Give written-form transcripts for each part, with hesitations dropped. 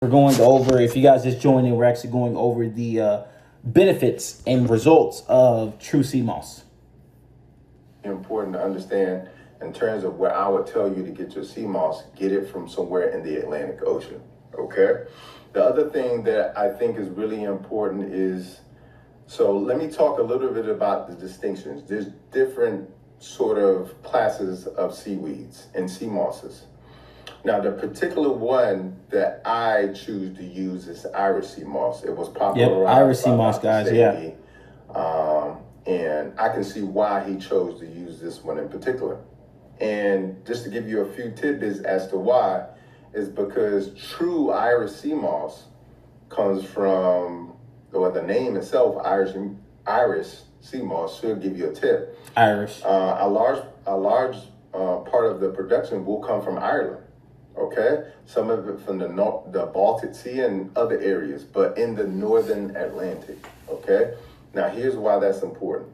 We're going over, if you guys just joined in, we're actually going over the benefits and results of TrueSeaMoss. Important to understand in terms of where I would tell you to get your sea moss, get it from somewhere in the Atlantic Ocean, okay? The other thing that I think is really important is, so let me talk a little bit about the distinctions. There's different sort of classes of seaweeds and sea mosses. Now, the particular one that I choose to use is Irish sea moss. It was popularized Irish sea by moss, Dr. guys, Sadie, and I can see why he chose to use this one in particular. And just to give you a few tidbits as to why, is because true Irish sea moss comes from, or the name itself, Irish sea moss, should give you a tip. Irish. A large part of the production will come from Ireland. Okay, some of it from the Baltic Sea and other areas, but in the northern Atlantic. Okay, now here's why that's important.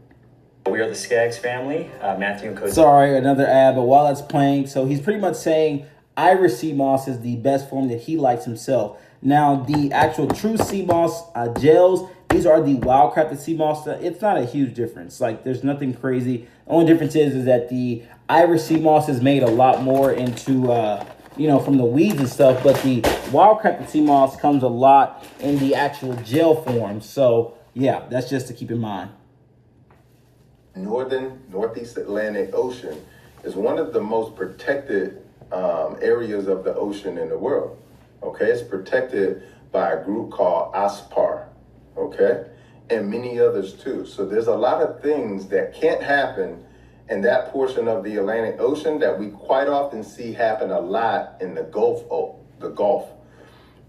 We are the Skaggs family, Matthew and Cody. Sorry, another ad, but while that's playing, so he's pretty much saying Irish sea moss is the best form that he likes himself. Now, the actual TrueSeaMoss gels, these are the Wildcrafted Seamoss. It's not a huge difference. Like, there's nothing crazy. The only difference is that the Irish sea moss is made a lot more into, from the weeds and stuff, but the Wildcrafted Seamoss comes a lot in the actual gel form. So, yeah, that's just to keep in mind. Northeast Atlantic Ocean is one of the most protected areas of the ocean in the world. Okay, it's protected by a group called OSPAR, okay, and many others too. So there's a lot of things that can't happen in that portion of the Atlantic Ocean that we quite often see happen a lot in the Gulf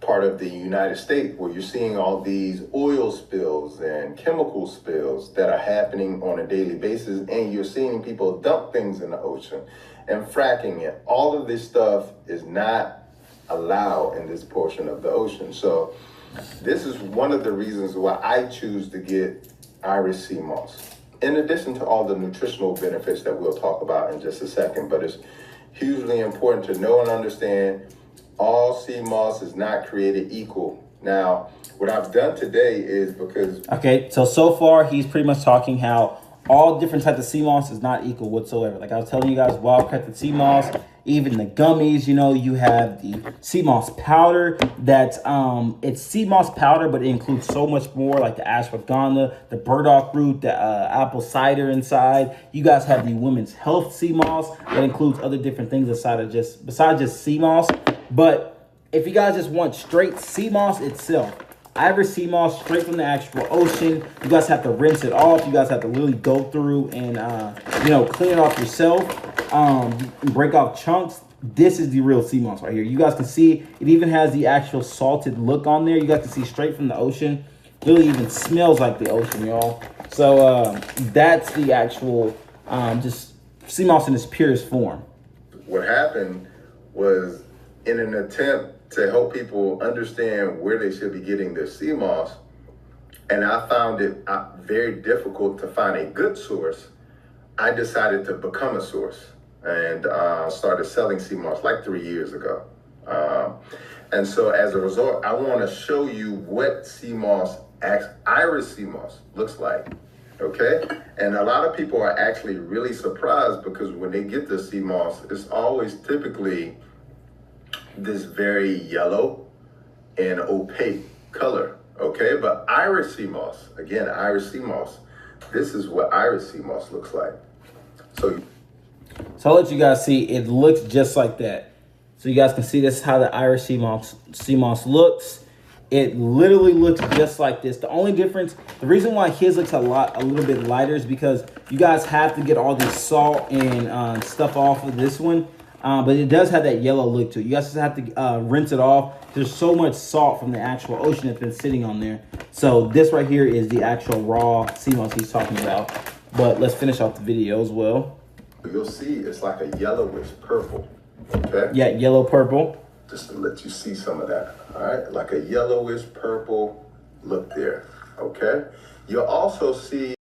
part of the United States, where you're seeing all these oil spills and chemical spills that are happening on a daily basis, and you're seeing people dump things in the ocean and fracking it. All of this stuff is not allowed in this portion of the ocean. So this is one of the reasons why I choose to get Irish sea moss, in addition to all the nutritional benefits that we'll talk about in just a second. But it's hugely important to know and understand all sea moss is not created equal. Now, what I've done today is because... Okay, so far he's pretty much talking how all different types of sea moss is not equal whatsoever. Like I was telling you guys, Wildcrafted sea moss, even the gummies, you have the sea moss powder that's it's sea moss powder, but it includes so much more, like the ashwagandha, the burdock root, the apple cider inside. You guys have the women's health sea moss that includes other different things besides just sea moss. But if you guys just want straight sea moss itself, Irish sea moss straight from the actual ocean, you guys have to rinse it off. You guys have to literally go through and clean it off yourself, break off chunks. This is the real sea moss right here. You guys can see it even has the actual salted look on there. You guys can see straight from the ocean. Literally even smells like the ocean, y'all. So that's the actual just sea moss in its purest form. What happened was, in an attempt to help people understand where they should be getting their sea moss, and I found it very difficult to find a good source, I decided to become a source and started selling sea moss like 3 years ago. And so as a result, I want to show you what sea moss, Irish sea moss, looks like. Okay, and a lot of people are actually really surprised because when they get the sea moss, it's always typically this very yellow and opaque color. Okay, but Irish sea moss, again, Irish sea moss, this is what Irish sea moss looks like. So I'll let you guys see, it looks just like that. So you guys can see this is how the Irish sea moss looks. It literally looks just like this. The only difference, the reason why his looks a little bit lighter is because you guys have to get all the salt and stuff off of this one. But it does have that yellow look to it. You guys just have to rinse it off. There's so much salt from the actual ocean that's been sitting on there. So this right here is the actual raw sea moss he's talking about. But let's finish off the video as well. You'll see it's like a yellowish purple. Okay? Yeah, yellow purple. Just to let you see some of that. All right? Like a yellowish purple look there. Okay? You'll also see